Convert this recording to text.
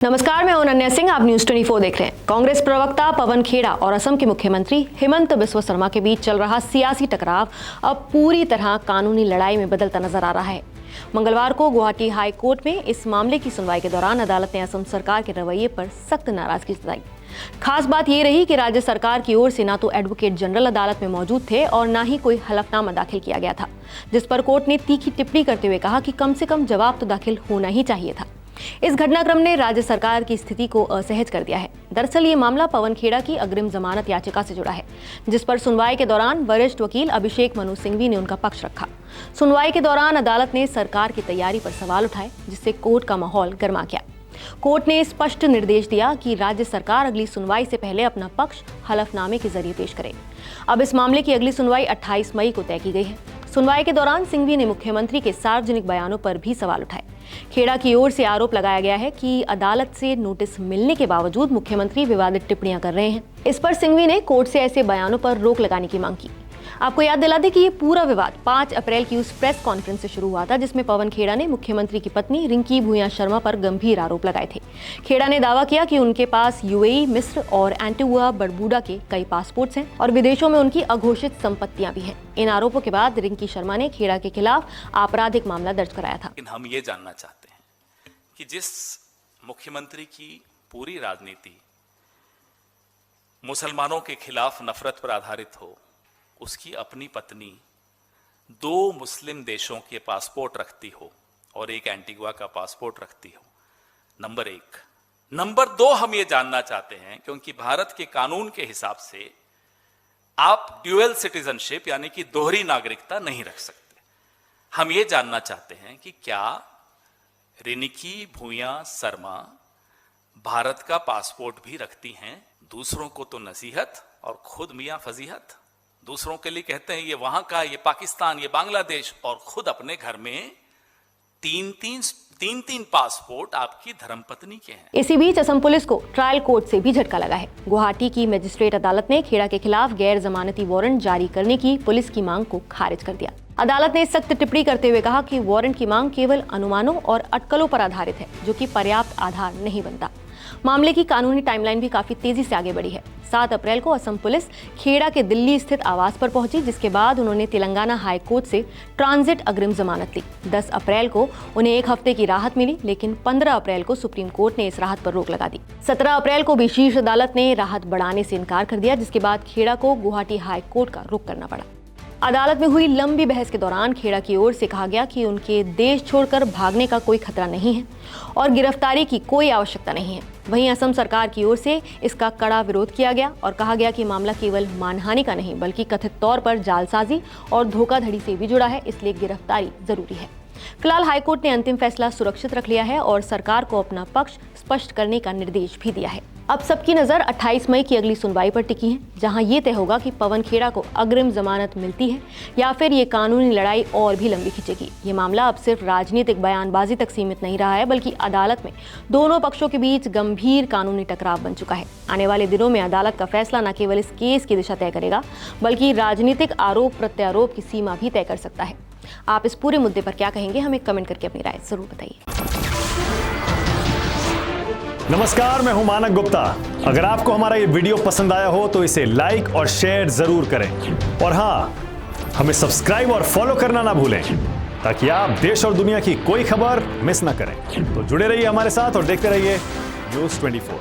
नमस्कार, मैं अनन्या सिंह। आप न्यूज 24 देख रहे हैं। कांग्रेस प्रवक्ता पवन खेड़ा और असम के मुख्यमंत्री हेमंत बिस्वा शर्मा के बीच चल रहा सियासी टकराव अब पूरी तरह कानूनी लड़ाई में बदलता नजर आ रहा है। मंगलवार को गुवाहाटी हाई कोर्ट में इस मामले की सुनवाई के दौरान अदालत ने असम सरकार के रवैये पर सख्त नाराजगी जताई। खास बात यह रही कि राज्य सरकार की ओर से ना तो एडवोकेट जनरल अदालत में मौजूद थे और ना ही कोई हलफनामा दाखिल किया गया था, जिस पर कोर्ट ने तीखी टिप्पणी करते हुए कहा कि कम से कम जवाब तो दाखिल होना ही चाहिए था। इस घटनाक्रम ने राज्य सरकार की स्थिति को असहज कर दिया है। दरअसल ये मामला पवन खेड़ा की अग्रिम जमानत याचिका से जुड़ा है, जिस पर सुनवाई के दौरान वरिष्ठ वकील अभिषेक मनु सिंघवी ने उनका पक्ष रखा। सुनवाई के दौरान अदालत ने सरकार की तैयारी पर सवाल उठाए, जिससे कोर्ट का माहौल गर्मा गया। कोर्ट ने स्पष्ट निर्देश दिया कि राज्य सरकार अगली सुनवाई से पहले अपना पक्ष हलफनामे के जरिए पेश करे। अब इस मामले की अगली सुनवाई 28 मई को तय की गई है। सुनवाई के दौरान सिंघवी ने मुख्यमंत्री के सार्वजनिक बयानों पर भी सवाल उठाए। खेड़ा की ओर से आरोप लगाया गया है कि अदालत से नोटिस मिलने के बावजूद मुख्यमंत्री विवादित टिप्पणियां कर रहे हैं। इस पर सिंघवी ने कोर्ट से ऐसे बयानों पर रोक लगाने की मांग की। आपको याद दिला दें कि ये पूरा विवाद 5 अप्रैल की उस प्रेस कॉन्फ्रेंस से शुरू हुआ था, जिसमें पवन खेड़ा ने मुख्यमंत्री की पत्नी रिंकी भूया शर्मा पर गंभीर आरोप लगाए थे। खेड़ा ने दावा किया कि उनके पास यूएई, मिस्र और एंटीगुआ बरबूडा के कई पासपोर्ट्स हैं और विदेशों में उनकी अघोषित संपत्तियां भी हैं। इन आरोपों के बाद रिंकी शर्मा ने खेड़ा के खिलाफ आपराधिक मामला दर्ज कराया था। लेकिन हम ये जानना चाहते हैं कि जिस मुख्यमंत्री की पूरी राजनीति मुसलमानों के खिलाफ नफरत पर आधारित हो, उसकी अपनी पत्नी 2 मुस्लिम देशों के पासपोर्ट रखती हो और एक एंटीगुआ का पासपोर्ट रखती हो, नंबर 1। नंबर 2, हम ये जानना चाहते हैं क्योंकि भारत के कानून के हिसाब से आप ड्यूअल सिटीजनशिप यानी कि दोहरी नागरिकता नहीं रख सकते। हम ये जानना चाहते हैं कि क्या रिंकी भूया शर्मा भारत का पासपोर्ट भी रखती हैं? दूसरों को तो नसीहत और खुद मियां फजीहत। दूसरों के लिए कहते हैं ये वहां का, ये पाकिस्तान, ये बांग्लादेश, और खुद अपने घर में तीन पासपोर्ट आपकी धर्मपत्नी के हैं। इसी बीच असम पुलिस को ट्रायल कोर्ट से भी झटका लगा है। गुवाहाटी की मजिस्ट्रेट अदालत ने खेड़ा के खिलाफ गैर जमानती वारंट जारी करने की पुलिस की मांग को खारिज कर दिया। अदालत ने सख्त टिप्पणी करते हुए कहा कि वारंट की मांग केवल अनुमानों और अटकलों पर आधारित है, जो कि पर्याप्त आधार नहीं बनता। मामले की कानूनी टाइमलाइन भी काफी तेजी से आगे बढ़ी है। 7 अप्रैल को असम पुलिस खेड़ा के दिल्ली स्थित आवास पर पहुंची, जिसके बाद उन्होंने तेलंगाना हाई कोर्ट से ट्रांजिट अग्रिम जमानत ली। 10 अप्रैल को उन्हें 1 हफ्ते की राहत मिली, लेकिन 15 अप्रैल को सुप्रीम कोर्ट ने इस राहत पर रोक लगा दी। 17 अप्रैल को भी शीर्ष अदालत ने राहत बढ़ाने से इनकार कर दिया, जिसके बाद खेड़ा को गुवाहाटी हाई कोर्ट का रुख करना पड़ा। अदालत में हुई लंबी बहस के दौरान खेड़ा की ओर से कहा गया कि उनके देश छोड़कर भागने का कोई खतरा नहीं है और गिरफ्तारी की कोई आवश्यकता नहीं है। वहीं असम सरकार की ओर से इसका कड़ा विरोध किया गया और कहा गया कि मामला केवल मानहानि का नहीं, बल्कि कथित तौर पर जालसाजी और धोखाधड़ी से भी जुड़ा है, इसलिए गिरफ्तारी जरूरी है। फिलहाल हाईकोर्ट ने अंतिम फैसला सुरक्षित रख लिया है और सरकार को अपना पक्ष स्पष्ट करने का निर्देश भी दिया है। अब सबकी नजर 28 मई की अगली सुनवाई पर टिकी है, जहां ये तय होगा कि पवन खेड़ा को अग्रिम जमानत मिलती है या फिर ये कानूनी लड़ाई और भी लंबी खिंचेगी। ये मामला अब सिर्फ राजनीतिक बयानबाजी तक सीमित नहीं रहा है, बल्कि अदालत में दोनों पक्षों के बीच गंभीर कानूनी टकराव बन चुका है। आने वाले दिनों में अदालत का फैसला न केवल इस केस की दिशा तय करेगा, बल्कि राजनीतिक आरोप प्रत्यारोप की सीमा भी तय कर सकता है। आप इस पूरे मुद्दे पर क्या कहेंगे, हमें कमेंट करके अपनी राय जरूर बताइए। नमस्कार, मैं हूं मानक गुप्ता। अगर आपको हमारा ये वीडियो पसंद आया हो तो इसे लाइक और शेयर जरूर करें, और हाँ, हमें सब्सक्राइब और फॉलो करना ना भूलें, ताकि आप देश और दुनिया की कोई खबर मिस ना करें। तो जुड़े रहिए हमारे साथ और देखते रहिए न्यूज़ 24।